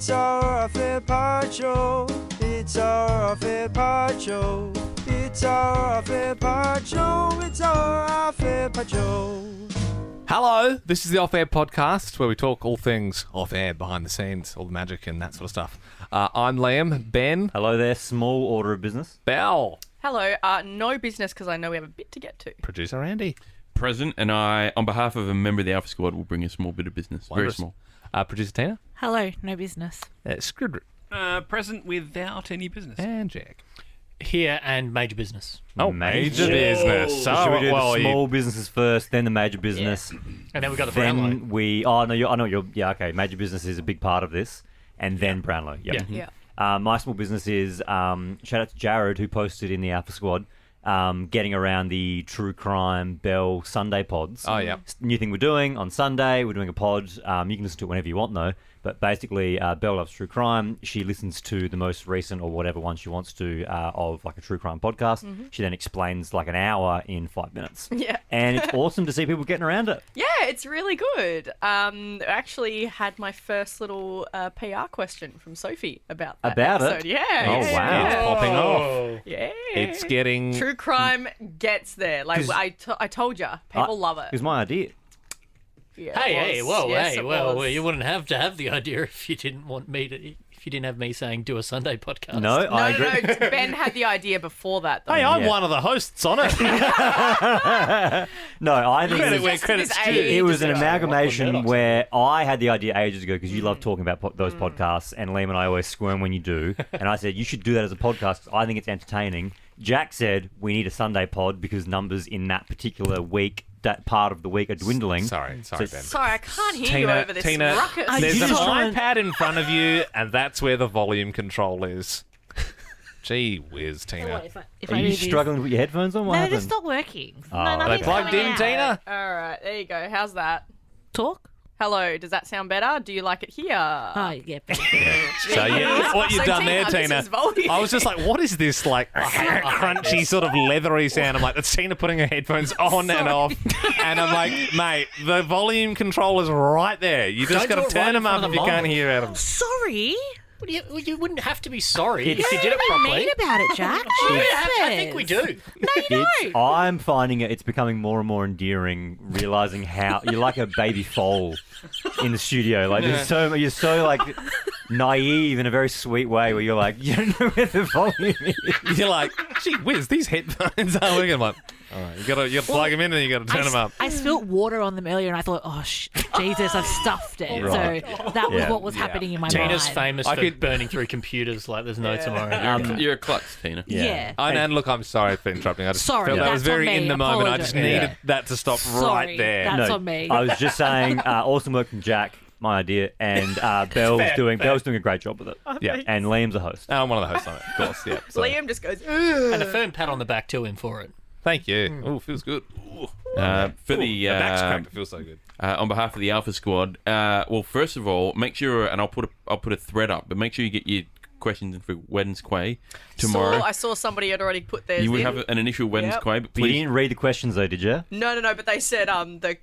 It's our off-air pod show. It's our off-air pod show. It's our off-air pod show. It's our off-air pod show. Hello, this is the Off Air Podcast, where we talk all things off air, behind the scenes, all the magic and that sort of stuff. I'm Liam. Ben. Hello there, small order of business. Belle. Hello, no business because I know we have a bit to get to. Producer Andy. Present, and I, on behalf of a member of the Alpha Squad, will bring a small bit of business. Wondrous. Very small. Producer Tina. Hello, no business. Scribd. Present without any business. And Jack. Here and major business. Oh, major business. So should we do the small businesses first, then the major business? Yeah. And then we've got the Brownlow. Okay, major business is a big part of this. And then Brownlow. Yep. Yeah. My small business is, shout out to Jared, who posted in the Alpha Squad, getting around the True Crime Bell Sunday pods. Oh, yeah. New thing we're doing on Sunday. We're doing a pod. You can listen to it whenever you want, though. But basically, Belle loves true crime. She listens to the most recent or whatever one she wants to of like a true crime podcast. Mm-hmm. She then explains like an hour in 5 minutes. Yeah. And it's awesome to see people getting around it. Yeah, it's really good. I actually had my first little PR question from Sophie about that episode. It? Yeah. Oh, wow. It's popping off. Yeah. It's getting... True crime gets there. Like, I told you, people love it. It was my idea. Yeah, Hey, well, was. you wouldn't have to have the idea if you didn't want me to. If you didn't have me saying do a Sunday podcast. No, I agree. No, Ben had the idea before that. Though. Hey, I'm one of the hosts on it. No, I think it was an ago. amalgamation where I had the idea ages ago because you love talking about those podcasts, and Liam and I always squirm when you do. And I said, you should do that as a podcast because I think it's entertaining. Jack said, we need a Sunday pod because numbers in that particular week, that part of the week, are dwindling. Sorry, Ben. Sorry, I can't hear you over this ruckus. There's an iPad in front of you, and that's where the volume control is. Gee whiz, Tina. Are you struggling to put your headphones on? What No, happened? it's not working. Oh. No, They plugged in, Tina? All right, there you go. How's that? Talk? Hello, does that sound better? Do you like it here? Oh, yeah. So, what you've done there, this Tina, is volume. I was just like, what is this, like, crunchy sort of leathery sound? I'm like, that's Tina putting her headphones on and off. And I'm like, mate, the volume control is right there. You just got to turn them up if you can't hear at them. Sorry? You wouldn't have to be sorry if What you did it do you properly. mean about it, Jack? I think we do. No, you don't. I'm finding it's becoming more and more endearing, realizing how you're like a baby foal in the studio. Like you're so like naive in a very sweet way where you're like, you don't know where the volume is. You're like, gee whiz, these headphones are working. I'm like, all right, you gotta plug them in and you gotta turn them up. I spilt water on them earlier and I thought, oh, Jesus, I've stuffed it. Right. So that was what was happening in my Tina's mind. famous for burning through computers like there's no tomorrow. You're a klutz, Tina. Yeah. And look, I'm sorry for interrupting. I just Sorry, felt that that's was very on me. in the moment. I just Apologise. needed that to stop right Sorry, there. that's on me. I was just saying, awesome work from Jack, my idea, and Belle's doing a great job with it. Yeah. And Liam's a host. I'm one of the hosts on it, of course. Yeah. So, Liam just goes, ugh. And a firm pat on the back to him for it. thank you. Oh, feels good. Ooh. For the My back's cracked. It feels so good. on behalf of the Alpha Squad, well, first of all, make sure, and I'll put a thread up, but make sure you get your questions in for Wednesday tomorrow. I saw somebody had already put theirs You would in. have an initial Wednesday, but You please. didn't read the questions though, did you? No, but they said the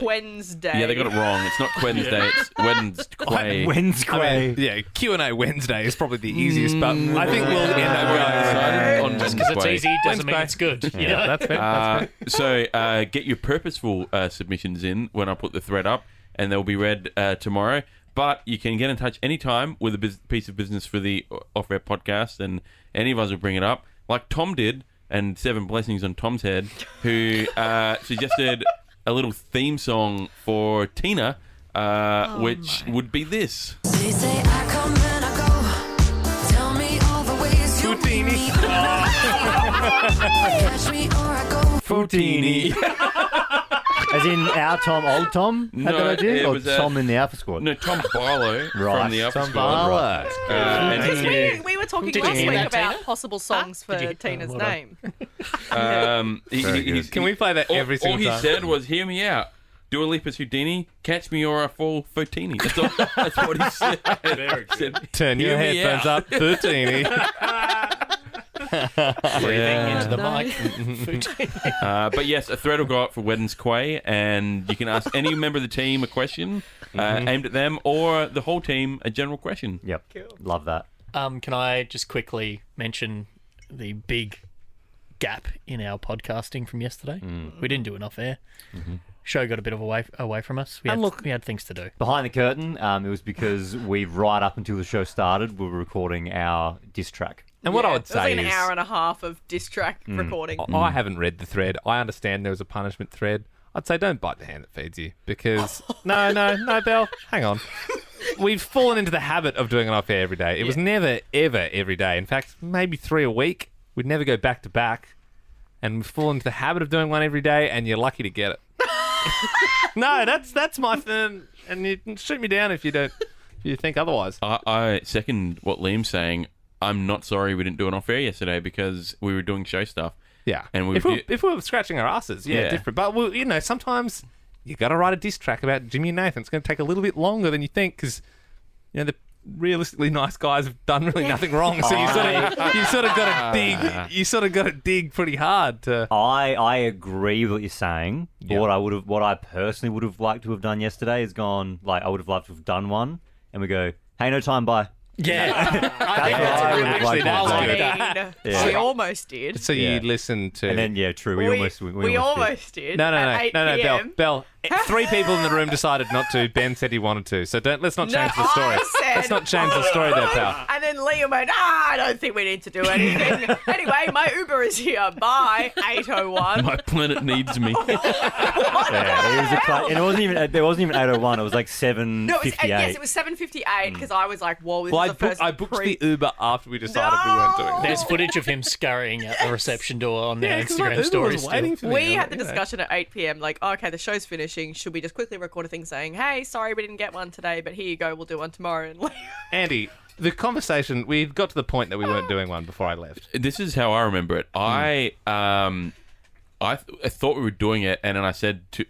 Wednesday. Yeah, they got it wrong. It's not Wednesday, it's Wednesday. Wednesday. Q&A Wednesday is probably the easiest, but I think we'll end up on Just because it's Wednesday. easy doesn't mean Wednesday. it's good. You Yeah, know? that's fair. So get your purposeful submissions in when I put the thread up, and they'll be read tomorrow. But you can get in touch anytime with a piece of business for the Off-Air podcast, and any of us will bring it up, like Tom did, and 7 blessings on Tom's head, who suggested a little theme song for Tina, which would be this. They say I come and I go. Tell me all the ways you make me. Catch me or I go. Foutini. As in our Tom, old Tom, had No, that idea? it Or was, Tom in the Alpha Squad? No, Tom Barlow Right. from the Alpha Tom Squad. Barlow. And We were talking Did you last hear week that, about Tina? possible songs for Tina's well done. name. Can we play that every single All he time? said was, "Hear me out. Dua Lipa's Houdini, catch me or I fall Foutini." That's what he said. He said, Turn your "Hear me headphones out." up, Foutini. Breathing into the no. mic. But yes, a thread will go up for Weddings Quay, and you can ask any member of the team a question aimed at them, or the whole team a general question. Yep. Love that. Can I just quickly mention the big gap in our podcasting from yesterday? We didn't do enough air. Show got a bit of away from us. We had things to do. Behind the curtain, it was because right up until the show started, we were recording our diss track. And what I would it was say like an is, hour and a half of diss track recording. I haven't read the thread. I understand there was a punishment thread. I'd say don't bite the hand that feeds you, because no, Belle, hang on. We've fallen into the habit of doing it off air every day. It was never, ever every day. In fact, maybe 3 a week. We'd never go back to back. And we've fallen into the habit of doing one every day, and you're lucky to get it. No, that's my thing. And you can shoot me down if you think otherwise. I second what Liam's saying. I'm not sorry we didn't do an off air yesterday because we were doing show stuff. Yeah, and if we were scratching our asses, different. But sometimes you got to write a diss track about Jimmy and Nathan. It's going to take a little bit longer than you think because the realistically nice guys have done really nothing wrong. So you sort of got to dig. You sort of got to dig pretty hard to. I agree with what you're saying. But what I personally would have liked to have done yesterday is gone. Like I would have loved to have done one, and we go, hey, no time, bye. Yeah, We almost did. So you listened to, and then true. We almost did. No, Belle. 3 people in the room decided not to. Ben said he wanted to. So let's not change the story. Let's not change the story there, pal. And then Liam went, I don't think we need to do anything. Anyway, my Uber is here. Bye, 8:01. My planet needs me. And it wasn't even. There wasn't even 8:01. It was like 7:58. No, it was 7:58 because I was like, whoa, this is the first. I booked the Uber after we decided we weren't doing it. There's footage of him scurrying out the reception door on their Instagram stories. We had the discussion at 8 p.m. Like, okay, the show's finishing. Should we just quickly record a thing saying, hey, sorry we didn't get one today, but here you go, we'll do one tomorrow. And Andy, the conversation, we got to the point that we weren't doing one before I left. This is how I remember it. I thought we were doing it, and then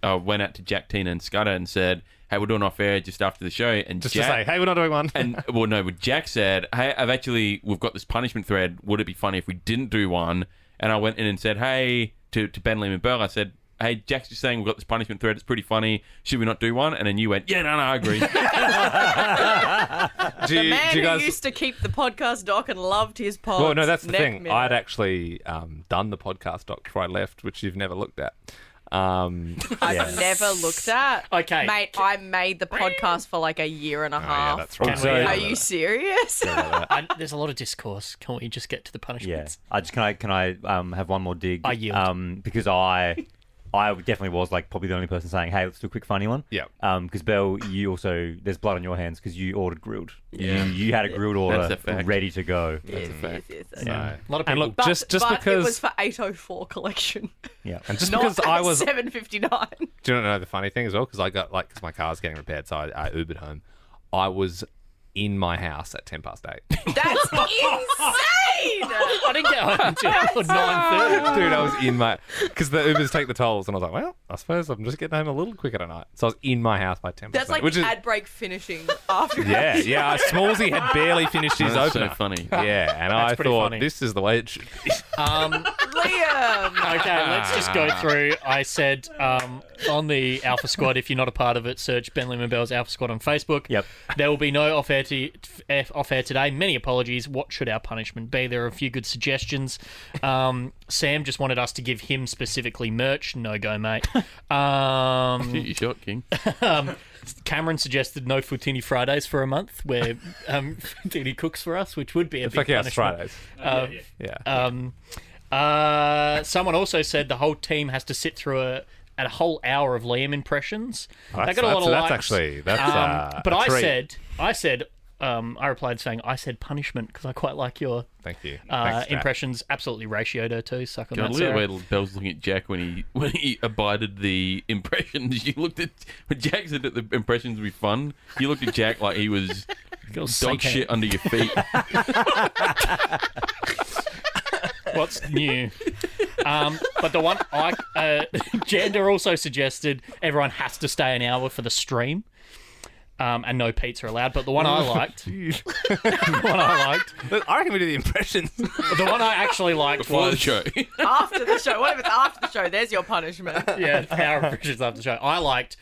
I went out to Jack, Tina, and Scudder and said, hey, we're doing off air just after the show. And just Jack, to say, hey, we're not doing one. But Jack said, hey, we've got this punishment thread. Would it be funny if we didn't do one? And I went in and said, hey, to Ben, Liam, and Burl, I said, hey, Jack's just saying we've got this punishment thread. It's pretty funny. Should we not do one? And then you went, no, I agree. The man who used to keep the podcast doc and loved his pods. Well, no, that's the thing. I'd actually done the podcast doc before I left, which you've never looked at. I've never looked at. Okay. Mate, I made the podcast for like a year and a half. Yeah, that's right. Are you serious? There's a lot of discourse. Can we just get to the punishments? Yeah. Can I have one more dig? I yield. Because I definitely was like probably the only person saying, hey, let's do a quick funny one. Yeah. Because Belle, you also, there's blood on your hands because you ordered grilled. Yeah. You had a grilled order ready to go. Yes. A lot of people. And look, But just but because it was for 8:04 collection. Yeah. and just Not because I was, 7:59. do you know the funny thing as well? Because because my car's getting repaired, so I Ubered home. I was in my house at 8:10. That's insane. I didn't get home until 9:30. Dude, I was in my... Because the Ubers take the tolls, and I was like, well, I suppose I'm just getting home a little quicker tonight. So I was in my house by 10:00. That's like which is, ad break finishing after. Yeah. Smallsy had barely finished his That's opener. so funny. Yeah, and I pretty thought, funny. this is the way it should be. Liam. Okay, let's just go through. I said on the Alpha Squad, if you're not a part of it, search Ben Liam and Bell's Alpha Squad on Facebook. Yep. There will be no off-air today. Many apologies. What should our punishment be? There are a few good suggestions. Sam just wanted us to give him specifically merch. No go, mate. Shoot your shot, King. Cameron suggested no Futini Fridays for a month, where Futini cooks for us, which would be a big punishment. Fridays. Yeah. Someone also said the whole team has to sit through a whole hour of Liam impressions. Oh, They got a lot of likes. Actually, but a treat. I replied saying I said punishment because I quite like your Thank you. Thanks, Jack. impressions. Absolutely ratioed her too. Suck on Can I that, look at Sarah. where Bell's looking at Jack when he abided the impressions? You looked at when Jack said that the impressions would be fun. You looked at Jack like he was dog shit under your feet. What's new? But the one Jander also suggested everyone has to stay an hour for the stream. and no pizza allowed. But the one I liked, I reckon we do the impressions. the one I actually liked Before the was show. After the show. What if it's after the show? There's your punishment. our impressions after the show. I liked.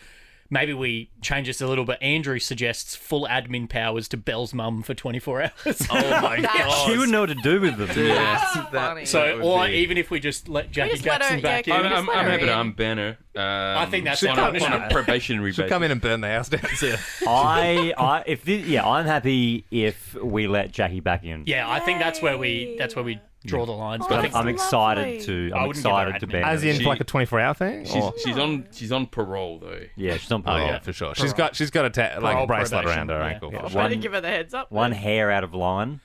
Maybe we change this a little, but Andrew suggests full admin powers to Belle's mum for 24 hours. Oh my god. She would know what to do with them. That's funny. So, would or be- even if we just let Jackie just let her- Jackson back yeah, in. can we I'm just let her happy to in? unban her. I think that's on fine. a probationary She'll basis. come in and burn the house down. I'm happy if we let Jackie back in. Yeah, I think that's where we draw the lines. But I think I'm excited to. I I'm wouldn't give her excited to admin. be. As in She- for like a 24-hour thing? Or- She's on parole though. Yeah, she's on Oh parole. yeah, for sure. She's got a Parole bracelet probation, around her yeah. ankle. Yeah. for I sure. didn't give her the heads up. One hair out of line.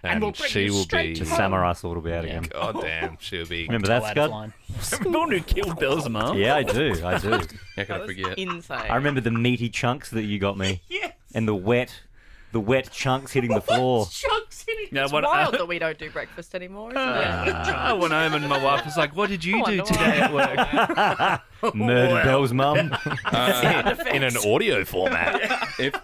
And we'll bring she you will straight be. to The samurai sword will be out again. God damn, she'll be. Remember that, out of Scott? line. The one who killed Bill's mum. Yeah, I do. I do. How can I That was forget? insane. I remember the meaty chunks that you got me. Yes. And the wet chunks hitting the floor. Yeah, It's what, wild that we don't do breakfast anymore, isn't it? I went home and my wife was like, "What did you Oh, do no. today at work?" Murdered Belle's mum. in an audio format.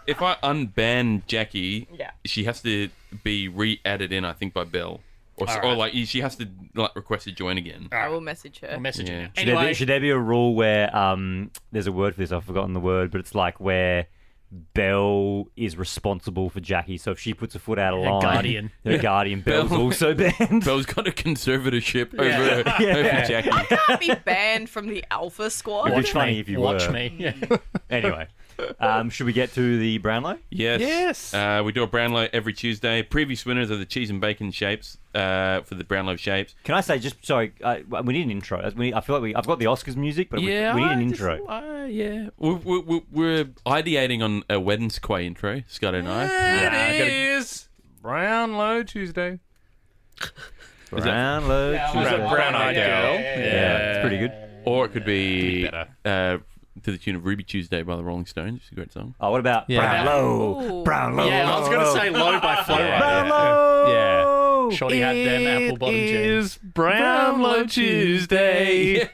If I unban Jackie, Yeah. she has to be re-added in, I think, by Belle, or like she has to like request to join again. I will message her. We'll message Yeah. her. Should there be a rule where there's a word for this? I've forgotten the word, but it's like where Belle is responsible for Jackie. So if she puts a foot out of Her line, guardian. her guardian Belle's Belle- also banned. Belle's got a conservatorship over Jackie. Can't be banned from the Alpha Squad. It'd be funny if you Watch were. me. Yeah. Anyway, should we get to the Brownlow? Yes. We do a Brownlow every Tuesday. Previous winners are the cheese and bacon shapes for the Brownlow shapes. Can I say we need an intro. I feel like I've got the Oscars music, but we need an intro. Yeah. We're ideating on a Wednesday intro, Scott and I. It is Brownlow Tuesday. Brownlow. Brown-eyed girl. Yeah, it's pretty good. Or it could be better. to the tune of Ruby Tuesday by the Rolling Stones. It's a great song. Oh, what about Yeah. Brownlow? Ooh. Brownlow. Yeah, I was going to say Low by Flow Rider. Brownlow. Yeah. Shorty had them apple bottom jeans. It is Brownlow Tuesday.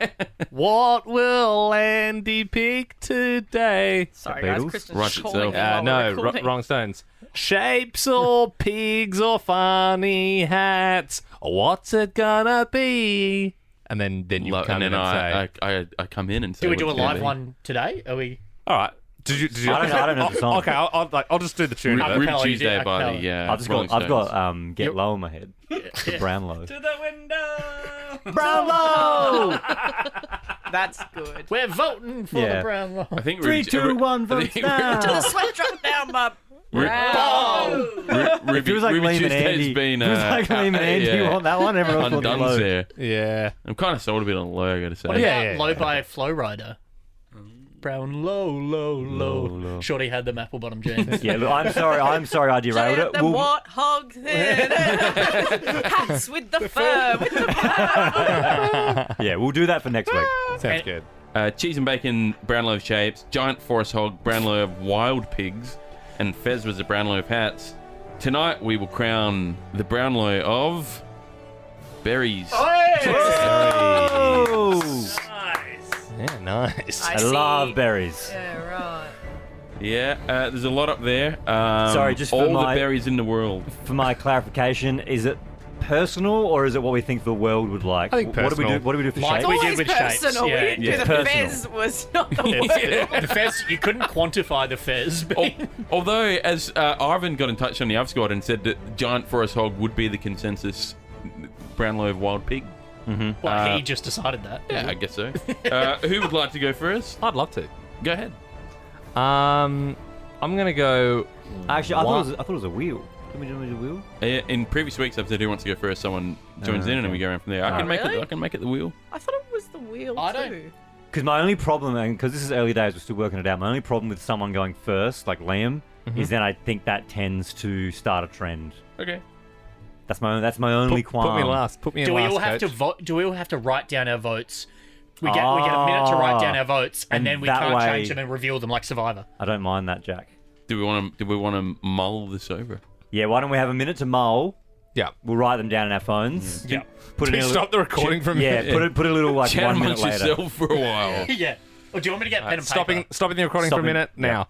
What will Andy pick today? Sorry, The guys. Beatles? Kristen's Writes calling itself. me while we're No, recording. wrong Stones. Shapes or pigs or funny hats? What's it gonna be? And then you come and in then and say, I come in and say, Do we do a what it's gonna live be. one today? Are we? all right. Did you? I don't know the song. Okay, I'll just do the tune. of it. Ruby Acapella, you Tuesday did by acapella. the I've got Rolling Get You're- Low in my head. The Brownlow. To the window. Brownlow. That's good. We're voting for Yeah. the Brownlow. I think 3, 2, 1, I votes think now. To the sweat drop down, bub. Ruby, Feels like Ruby Liam and Tuesday's Andy. been Feels like Liam and Andy. yeah, You want that one? Everyone wants undone Low. there. Yeah. I'm kind of sold a bit on low, I gotta say. What about Yeah. Low by Flow Rider? Brown low. Low. Shorty had them apple bottom jeans. Yeah, look, I'm sorry I derailed Giant it. the what hogs in hats with the fur, with the Yeah, we'll do that for next week. Sounds good. Cheese and bacon Brownlow shapes, giant forest hog Brownlow of wild pigs, and Fez was the Brownlow of hats. Tonight we will crown the Brownlow of berries. Oh! Yeah, nice. I love berries. Yeah, right. Yeah, there's a lot up there. Sorry, just for all my- the berries in the world. For my clarification, is it personal or is it what we think the world would like? I think What do we personal. do? What do we do for Like shapes? we did Always with shapes, personal. yeah. We didn't do Yeah, the personal. fez was not the word. The fez, you couldn't quantify the fez. Although, as Ivan got in touch on the Up Squad and said that giant forest hog would be the consensus Brownlow of wild pig. Well, he just decided that. Yeah, I guess so. Who would like to go first? I'd love to. Go ahead. I'm gonna go. Actually, I thought it was a wheel. Can we do a wheel? In previous weeks, after who wants to go first, someone joins in and we go around from there. I can make Really? it. I can make it the wheel. I thought it was the wheel I don't- too. Because my only problem, and because this is early days, we're still working it out. My only problem with someone going first, like Liam, is then I think that tends to start a trend. Okay. That's my only qualm. Put me last. Put me in Do we last. all have to coach. vote? Do we all have to write down our votes? We get a minute to write down our votes, and And then we that can't way- change them and reveal them like Survivor. I don't mind that, Jack. Do we want to mull this over? Yeah, why don't we have a minute to mull? Yeah. We'll write them down in our phones. Yeah. Put it in a Stop the recording from Yeah, here. put a little like Chat 1 amongst minute later. yourself for a while. Yeah. Or do you want me to get pen and paper? Stopping the recording for a Stopping. minute Yeah. now.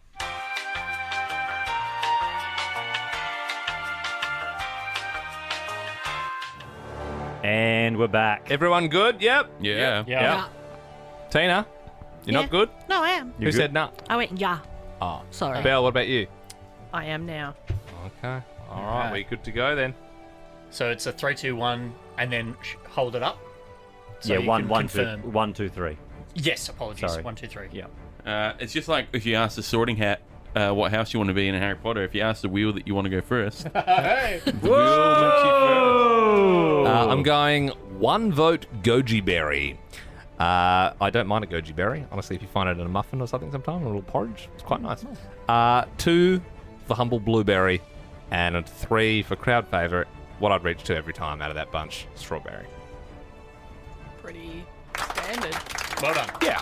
And we're back. Everyone good? Yep. Yeah. Yeah. Tina, you're Yeah. not good? No, I am. You Who good? said no? I went, yeah. Oh. Sorry. Belle, what about you? I am now. Okay. All right, we're good to go then. So it's a 3, 2, 1, and then hold it up. So Yeah, you one, can one, two, confirm. 1, 2, 3. Yes, apologies. Sorry. 1, 2, 3. Yeah. It's just like if you ask the Sorting Hat what house you want to be in Harry Potter. If you ask the wheel that you want to go first, Hey. the wheel makes you first. I'm going 1 vote goji berry. I don't mind a goji berry. Honestly, if you find it in a muffin or something sometime, or a little porridge, it's quite nice. 2 for humble blueberry, and a 3 for crowd favourite, what I'd reach to every time out of that bunch, strawberry. Pretty standard. Well done. Yeah.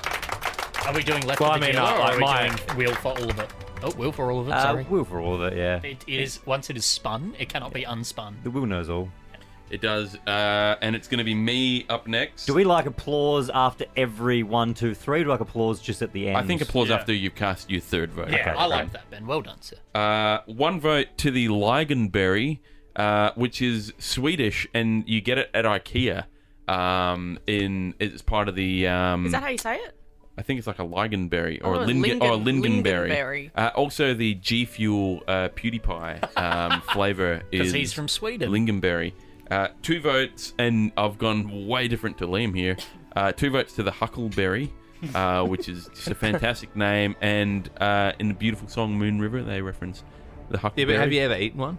Are we doing left Well, of the I mean, dealer, or are we my- doing wheel for all of it? Oh, wheel for all of it, sorry. Wheel for all of it, yeah. It is, once it is spun, it cannot be unspun. The wheel knows all. It does, and it's going to be me up next. Do we like applause after every 1, 2, 3? Or do we like applause just at the end? I think applause Yeah. after you've cast your third vote. Yeah, Okay, I like great. that, Ben. Well done, sir. 1 vote to the Ligonberry, which is Swedish, and you get it at IKEA. It's part of the. Is that how you say it? I think it's like a Ligonberry or Oh, a Lingonberry. Lingonberry. Also, the G Fuel PewDiePie flavor is Because he's from Sweden. Lingonberry. 2 votes, and I've gone way different to Liam here. 2 votes to the Huckleberry, which is just a fantastic name, and in the beautiful song Moon River, they reference the Yeah, Huckleberry. but have you ever eaten one?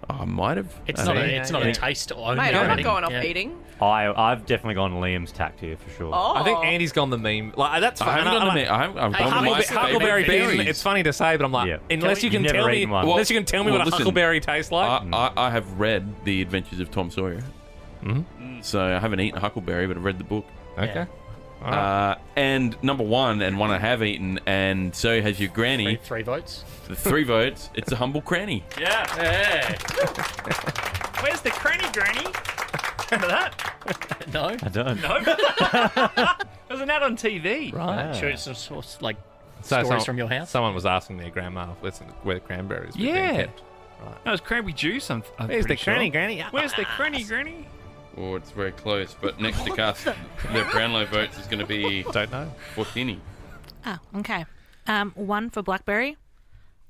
Oh, I might have. It's I not, think. it's not a taste only. Mate, or I'm not anything. going off Yeah. eating. I've definitely gone Liam's tact here for sure. Oh. I think Andy's gone the meme. Like that's I fine. haven't done the meat. I've gone with my Huckleberry favourite bean. berries. It's funny to say, but I'm like, Yeah. unless you You've can never tell me, eaten one. unless you can tell me Well, what a listen, huckleberry tastes like. I have read The Adventures of Tom Sawyer. So I haven't eaten a huckleberry, but I've read the book. Okay. And number 1, and one I have eaten, and so has your granny. 3 votes. The 3 votes. It's a humble cranny. Yeah. Hey. Where's the cranny granny? Remember that? No. I don't. Wasn't that on TV? Right. Sure, it's just sort of like So stories from your house. Someone was asking their grandma where the cranberries were being Yeah. kept. That was cranberry juice. I'm Where's the pretty sure. cranny, granny? Where's the cranny granny? Oh, it's very close. But next to cast the Brownlow votes is going to be Don't know. Fortini. Oh, okay. 1 for blackberry,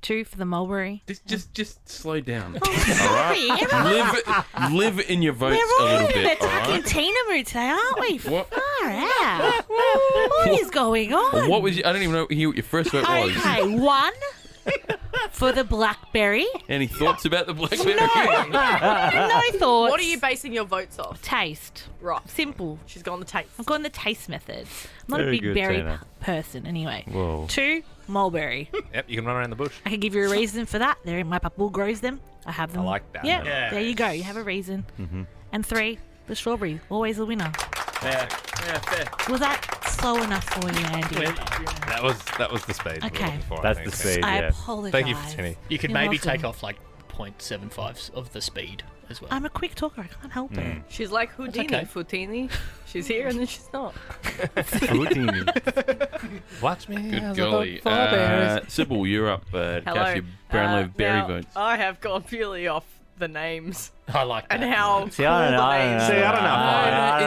2 for the mulberry. Just slow down. Sorry, Live in your votes we're a all little in an bit. All attacking right. Tina mood today, aren't we? What? Far out. What is going on? What was? I don't even know what your first vote was. Okay, 1 for the blackberry. Any thoughts about the blackberry? No thoughts. What are you basing your votes off? Taste. Right. Simple. She's gone the taste. I've gone the taste method. I'm not Very a big good, berry Tina. person anyway. Whoa. 2, mulberry. Yep, you can run around the bush. I can give you a reason for that. My papa grows them. I have them. I like that. Yeah, Yeah. there you go. You have a reason. And 3, the strawberry. Always a winner. Yeah, fair. Was that slow enough for you, Andy? That was the speed. we were Okay. looking for, I That's think. the speed, I yeah. apologize. Thank you, Tinny. You could You're maybe welcome. take off like 0.75 of the speed as well. I'm a quick talker. I can't help it. She's like Houdini, okay. Futini. She's here and then she's not. Watch me. Good as I golly. vote for berries. Sybil, you're up. Cast your Brownlow berry now, votes. I have gone purely off the names I like that. and how See, I don't cool know. the names See, I don't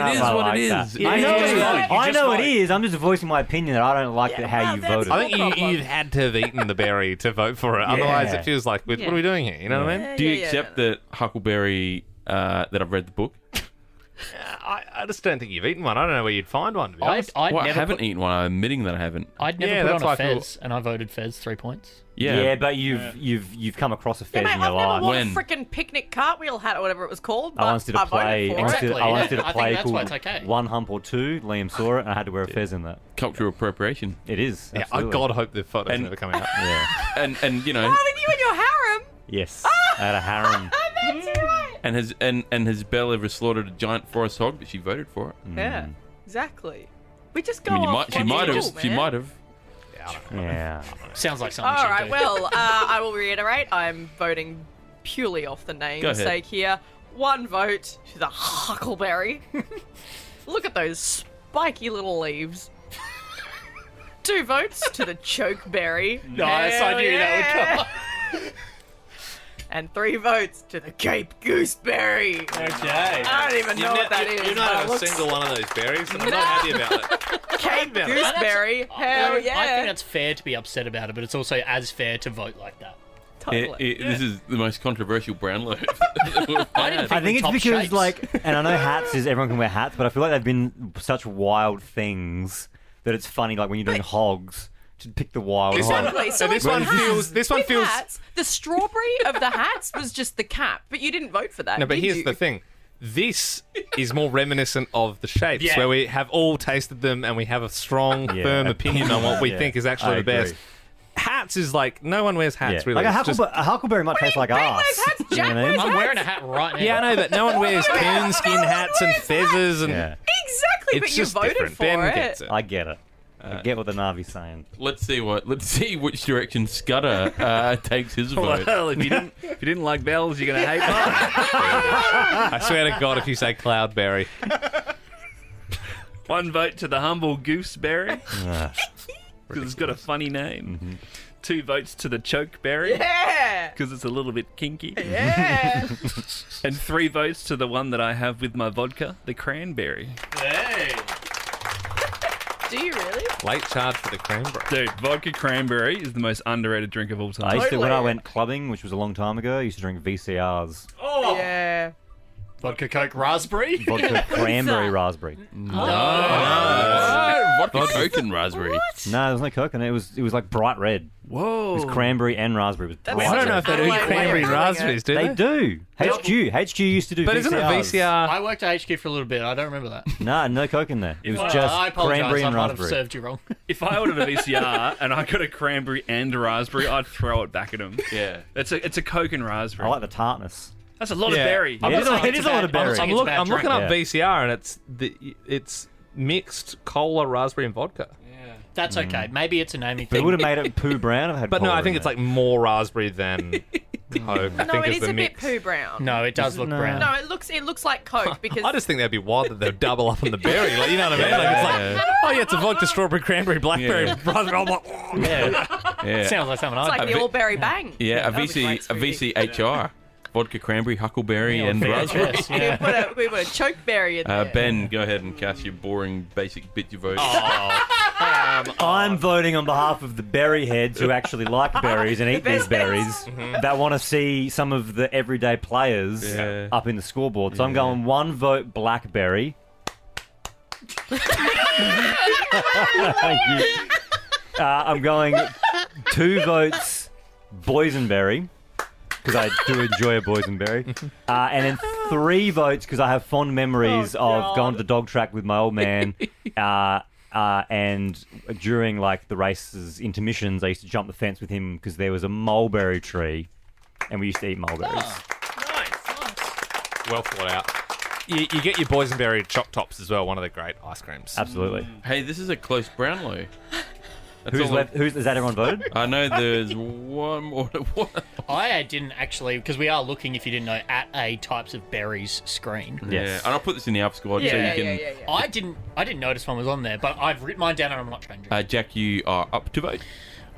know. It is I what like it that. is. I It know, is what it is. I know it is. I'm just voicing my opinion that I don't like how you voted. I think you've had to have eaten the berry to vote for it. Otherwise, it feels like, what are we doing here? You know what I mean? Do you accept that Huckleberry, that I've read the book? I just don't think you've eaten one. I don't know where you'd find one, to be honest. I'd Well, I never haven't put, eaten one. I'm admitting that I haven't. I'd never Yeah, put that's on why a I feel- Fez, and I voted Fez 3 points. Yeah. but you've come across a Yeah, Fez mate, in your I've never life. won When? a freaking picnic cartwheel hat or whatever it was called. But I once did a I voted play. for I once it. did, Exactly, I once yeah. did a I think play that's why called it's okay. One Hump or Two. Liam saw it, and I had to wear a Fez in that. Cultural appropriation. It is. Yeah, I absolutely. God hope the photos And- never come out. Yeah. And you know, Oh, then you and your harem. Yes. I had a harem. That's right. and has Belle ever slaughtered a giant forest hog? But she voted for it. Yeah, exactly. We just go I mean, off she what's might have. cool, She man. might have. Yeah. Sounds like something All she'd right, do. well, I will reiterate. I'm voting purely off the Go name's ahead. sake here. 1 vote to the huckleberry. Look at those spiky little leaves. 2 votes to the chokeberry. Nice, I knew that would come up. And 3 votes to the Cape Gooseberry. Okay. I don't even know what that is. You're but not it a looks- single one of those berries. I'm not happy about it. Cape Gooseberry. Hell yeah. I think that's fair to be upset about it, but it's also as fair to vote like that. totally. This is the most controversial Brownlow. I think it's because, like, and I know hats is everyone can wear hats, but I feel like they've been such wild things that it's funny, like when you're doing hogs, to pick the wild hog. Exactly. So this with one hats- feels- this one with feels- hats, the strawberry of the hats was just the cap, but you didn't vote for that. No, but did here's you? the thing. This is more reminiscent of the shapes, Yeah. where we have all tasted them and we have a strong, firm opinion on what we Yeah, think is actually I the best. agree. Hats is like, no one wears hats, Yeah. really. Like It's just- a huckleberry might taste like Ben ass. wears hats, You know Jack what I mean? wears I'm hats. wearing a hat right now. yeah, I know, but no one wears coonskin hats and feathers and... Yeah, Exactly, It's but you just voted different. for Ben it. gets it. I get it. I get what the Navi's saying. Let's see which direction Scudder takes his vote. Well, if you didn't like bells, you're gonna hate mine. I swear to God, if you say cloudberry. 1 vote to the humble gooseberry Ah. because it's got a funny name. 2 votes to the chokeberry Yeah. because it's a little bit kinky. Yeah. And 3 votes to the one that I have with my vodka, the cranberry. Hey. Do you really? Late charge for the cranberry. Dude, vodka cranberry is the most underrated drink of all I time. used to, when I Totally. went clubbing, which was a long time ago, I used to drink VCRs. Oh. Yeah. Vodka Coke raspberry. Vodka cranberry raspberry. Vodka Coke and raspberry. No, there was no coke in it. It was like bright red. Whoa. It was cranberry and raspberry. It was bright I don't know red. if they do Adelaide way cranberry of doing raspberries, do They they? do. HQ used to do But VCRs. isn't it VCR? I worked at HQ for a little bit. I don't remember that. No, no coke in there. It was I just apologize. cranberry I and might have raspberry. served you wrong. If I ordered a VCR and I got a cranberry and a raspberry, I'd throw it back at them. Yeah. It's a Coke and I raspberry. like the tartness. That's a lot of Yeah. berry. Yeah, it is a lot of berry. I'm I'm looking up Yeah. VCR and it's mixed cola, raspberry, and vodka. That's okay. Maybe it's a naming But it thing. would have made it poo brown. I've had But no, cola I think in it's there. like more raspberry than Coke. I No, think it is is the a mix. bit poo brown. No, it does look No. brown. No, it looks like Coke because I just think that'd be wild that they'd double up on the berry. Like, you know what I mean? Like, it's like, oh yeah, it's a vodka, strawberry, cranberry, blackberry, Yeah. raspberry. I'm like, oh. Yeah. Sounds like something it's I'd like do. the all berry bang. Yeah, a That would be great VCHR. Vodka, cranberry, huckleberry, and fair raspberry. choice, We yeah. put a chokeberry in there. Ben, go ahead and cast your boring, basic bit your vote. I'm voting on behalf of the berry heads who actually like berries and eat these best berries that want to see some of the everyday players Yeah. up in the scoreboard. So I'm going 1 vote blackberry. Thank you. I'm going 2 votes boysenberry because I do enjoy a boysenberry, and then 3 votes because I have fond memories of going to the dog track with my old man. And during like the races intermissions, I used to jump the fence with him because there was a mulberry tree, and we used to eat mulberries. Well thought out. You get your boysenberry choc tops as well. One of the great ice creams. Absolutely. Hey, this is a close Brownlow. That's Who's all- left? Is that everyone voted? I know there's one more. One. I didn't actually, because we are looking, if you didn't know, at a types of berries screen. Yes. Yeah, and I'll put this in the up squad so yeah, you can. yeah. I didn't notice one was on there, but I've written mine down and I'm not changing. Jack, you are up to vote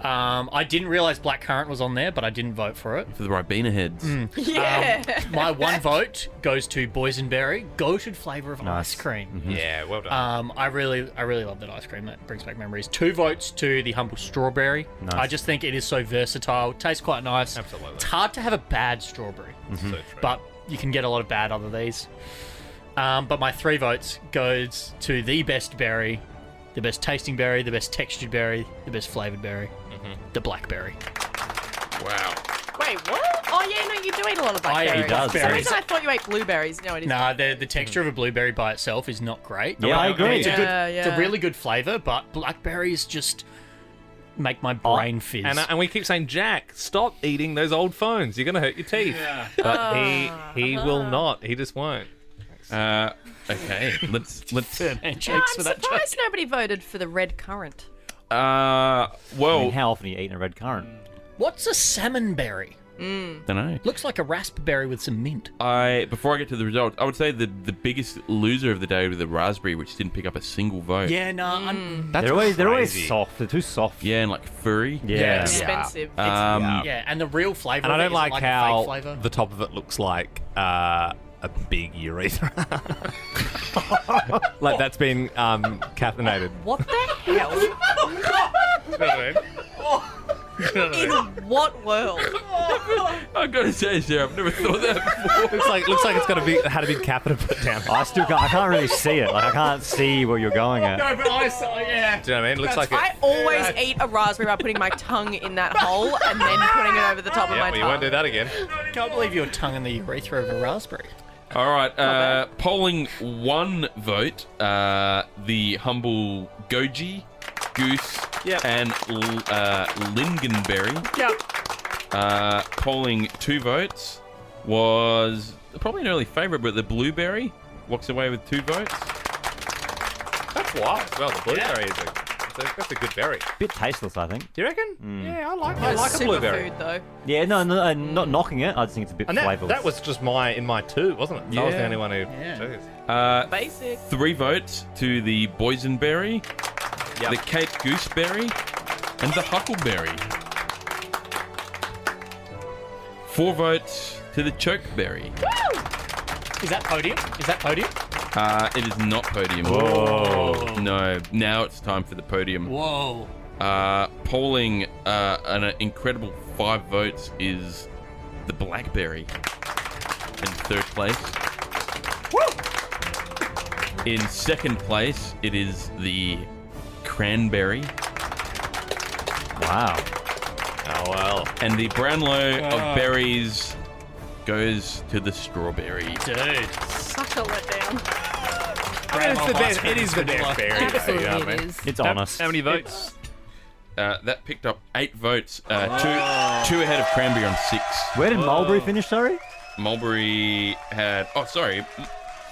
I didn't realize blackcurrant was on there, but I didn't vote for it. for the Ribena heads. Yeah. My 1 vote goes to boysenberry, goated flavour of Nice. ice cream. Yeah, well done. I really love that ice cream. That brings back memories. 2 votes to the humble strawberry. Nice. I just think it is so versatile. Tastes quite nice. Absolutely. It's hard to have a bad strawberry, So true. but you can get a lot of bad out of these. But my 3 votes goes to the best berry, the best tasting berry, the best textured berry, the best flavoured berry, the blackberry. Wow. Wait, what? Oh yeah, no, you do eat a lot of I blackberries. eat He does. For some reason I thought you ate blueberries. No, it isn't. Nah, the texture of a blueberry by itself is not great. Yeah, I agree. It's a Yeah. it's a really good flavour, but blackberries just make my brain fizz. And we keep saying, Jack, stop eating those old phones. You're going to hurt your teeth. But he will not. He just won't. Okay. Let's. Handshakes I'm for that joke. surprised nobody voted for the red currant. I Well, mean, how often are you eating a red currant? What's a salmon berry? Don't know. Looks like a raspberry with some mint. Before I get to the results, I would say the biggest loser of the day was the raspberry, which didn't pick up a single vote. Yeah, no. That's They're always crazy. soft. They're too soft. Yeah, and like furry. Yeah. Expensive. Yeah, and the real flavour And I of it don't isn't like a how fake flavour. the top of it looks like a big urethra. Like that's been caffeinated. What the hell? In what world? I've got to say, Sarah, I've never thought that before. looks like it's got had a big catheter put down. I can't really see it. Like I can't see where you're going at. No, but I saw, yeah. Do you know what I mean? It looks like I always eat a raspberry by putting my tongue in that hole and then putting it over the top of Yeah, my well, tongue. you won't do that again. Can't believe your tongue in the urethra of a raspberry. All right, polling 1 vote, the humble goji, goose, Yep. and lingonberry. Yep. Polling 2 votes was probably an early favourite, but the blueberry walks away with 2 votes. That's wild. Well, the blueberry is that's a good berry. Bit tasteless, I think. Do you reckon? Yeah, I like It's a blueberry. superfood, though. Yeah, no, not knocking it. I just think it's a bit And flavourless. that was just in my 2, wasn't it? So I was the Yeah. only one who. Yeah. Jeez. Basic. 3 votes to the boysenberry, Yep. the Cape gooseberry, and the huckleberry. 4 votes to the chokeberry. Is that podium? It is not podium. Whoa. No, now it's time for the podium. Whoa. Polling an incredible 5 votes is the blackberry in 3rd place. In 2nd place, it is the cranberry. Wow. Oh well. And the Brownlow of berries goes to the strawberry. Dude. Such a letdown. It's the best. It is the best berry. though, Absolutely, you know what I it mean? is. It's honest. How many votes? That picked up 8 votes, two ahead of cranberry on 6. Where did Mulberry finish, sorry? Mulberry had... Oh, sorry.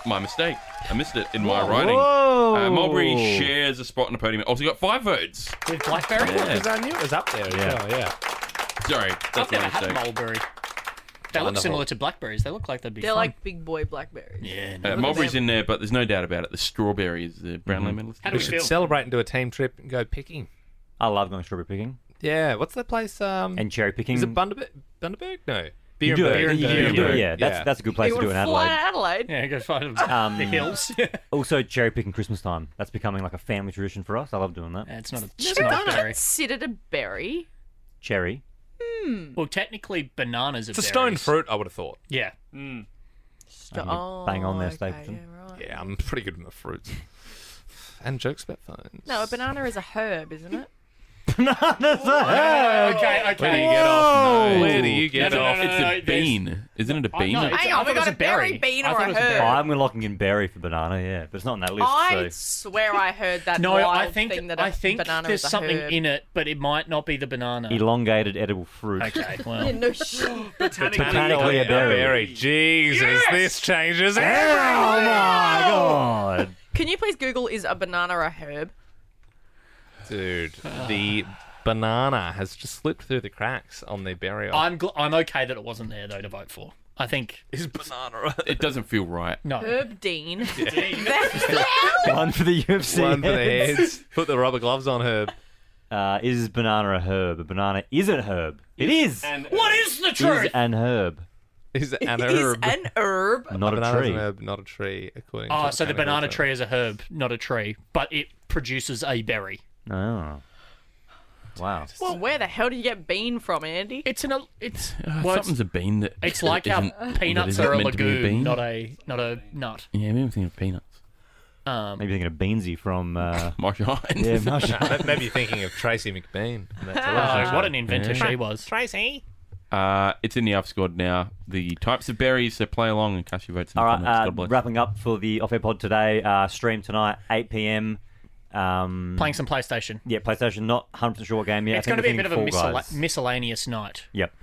My mistake. I missed it in my writing. Whoa. Mulberry shares a spot on the podium. Also got 5 votes. With blackberry? Yeah. Because I knew it was up there. Yeah. Yeah. Sorry, I've that's my never had mistake. mulberry. They look Wonderful. similar to blackberries. They look like they'd be They're fun. like big boy blackberries. Yeah. No. Mulberry's in there, but there's no doubt about it. The strawberry is the Brownlow medalist. How do We we should feel? celebrate and do a team trip and go picking. I love going strawberry picking Yeah. What's that place? and cherry picking. Is it Bundaberg? No. You do it. Beerenberg. You do it. Yeah, Yeah. that's a good place You to do would in fly Adelaide. to Adelaide. Yeah, go find Um, the hills. Also, cherry picking Christmas time. That's becoming like a family tradition for us. I love doing that. It's not a Never not a berry. considered a berry. Cherry. Well, technically, bananas are It's a stone berries. fruit, I would have thought. Yeah. I think you bang on there, Stapleton. Yeah, right. Yeah, I'm pretty good with my fruits. And jokes about phones. No, a banana is a herb, isn't it? Okay, Where do you okay. get off? No. Where do you get No, no, off? no, It's no, a bean. Isn't it a bean? no, it's- Hang I on, thought we it was got a a berry, berry. bean, I or thought a it was a berry. herb. I'm looking in berry for banana, yeah, but it's not on that list. I So. swear I heard that No, wild I think thing that a banana there's is a something herb. in it, but it might not be the banana. Elongated edible fruit. Okay, well. Yeah, no shit. Botanically a berry. Jesus, this changes Oh everything. my god! Can you please Google is a banana a herb? Dude, the banana has just slipped through the cracks on the berry. I'm okay that it wasn't there though to vote for. I think Is banana It doesn't feel right. no. Herb Dean. One for the UFC. one for the heads. heads? Put the rubber gloves on, Herb. Is banana a herb? A banana is a herb. It is. What is the Is truth? an herb, Is an Is herb. an herb. not a Banana's tree. an herb, not a tree, according to Oh, so the botanical banana term. tree is a herb, not a tree, but it produces a berry. Oh. Wow. Well, where the hell do you get bean from, Andy? It's well, Something's a bean that. it's like how isn't- peanuts that are a isn't meant to be a legume, bean. not a nut. Yeah, maybe I'm thinking of peanuts. Maybe thinking of Beansy from. Marcia Hines. Yeah, Marshall. Maybe you're thinking of Tracy McBean. from that Oh, television what show. an inventor she was. Tracy. It's in the I've scored now. The types of berries, so play along and cast your votes in All the right, comments. God bless. wrapping up for the off-air pod today. Stream tonight, 8 p.m. Playing some PlayStation. Yeah, PlayStation. Not 100% sure what game yet. It's I going think to be a we're bit of a thinking Fall Guys. miscellaneous night. Yep.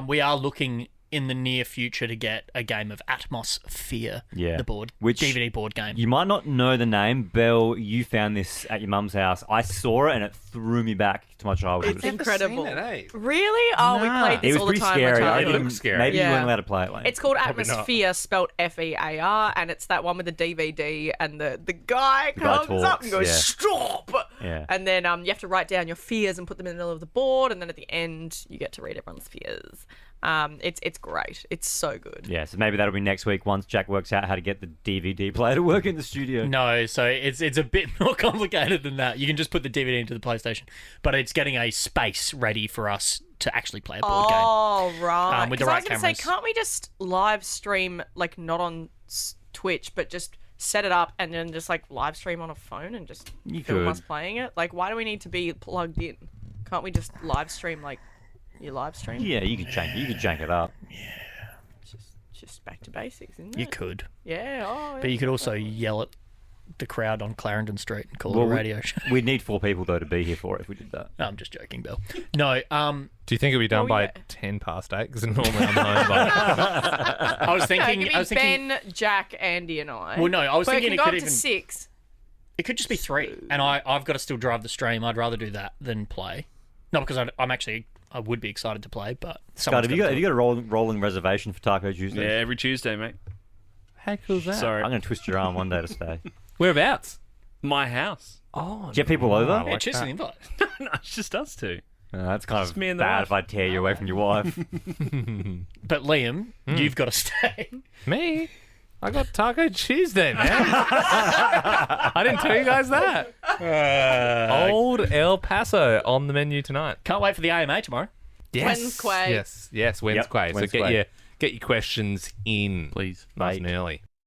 We are looking in the near future to get a game of Atmosphere, Yeah. the board, Which DVD board game. You might not know the name. Belle, you found this at your mum's house. I saw it and it threw me back to my childhood. It's incredible. Seen it, eh? Really? Oh, we played It this was all the pretty time. scary. My I childhood. It didn't- looked scary. Maybe you Yeah. weren't allowed to play it. Lane. It's called Probably not. Atmosphere, spelled FEAR, and it's that one with the DVD, and the guy guy comes up talks, and goes, yeah. "Stop!" Yeah. And then you have to write down your fears and put them in the middle of the board, and then at the end you get to read everyone's fears. It's great. It's so good. Yeah, so maybe that'll be next week once Jack works out how to get the DVD player to work in the studio. No, so it's a bit more complicated than that. You can just put the DVD into the PlayStation, but it's getting a space ready for us to actually play a board game. Oh, right. with the 'Cause I right was going to say, cameras. can't we just live stream, like, not on Twitch, but just set it up and then just, like, live stream on a phone and just You film could. us playing it? Like, why do we need to be plugged in? Can't we just live stream, like, your live stream? Yeah, you could jank it up. Just back to basics, isn't You it? could, Yeah, oh, but yeah. you could also yell at the crowd on Clarendon Street and call it Well, a we- radio show. We'd need 4 people though to be here for it if we did that. No, I'm just joking, Bill. No, Do you think it'll be done Oh, by yeah. 10 past 8? Because normally I'm home by... I was No, thinking. give me I was thinking. Ben, Jack, Andy, and I. Well, no, I was but thinking it it can go could up even. to 6. It could just be 3, and I've got to still drive the stream. I'd rather do that than play. Not because I would be excited to play, but Scott, have you got a rolling reservation for Taco Tuesday? Yeah, every Tuesday, mate. How cool's that? Sorry. I'm going to twist your arm one day to stay. Whereabouts? My house. Oh, Do you have people over? I Yeah, like just that. an invite. No, it's just us two. That's kind Just of me and the bad wife. if I tear you away from your wife. But Liam, you've got to stay. Me? I got Taco Tuesday, man. I didn't tell you guys that. Old El Paso on the menu tonight. Can't wait for the AMA tomorrow. Wednesday. Yes, Wednesday. So Wednesday. get your questions in, Please. nice Mate. and early.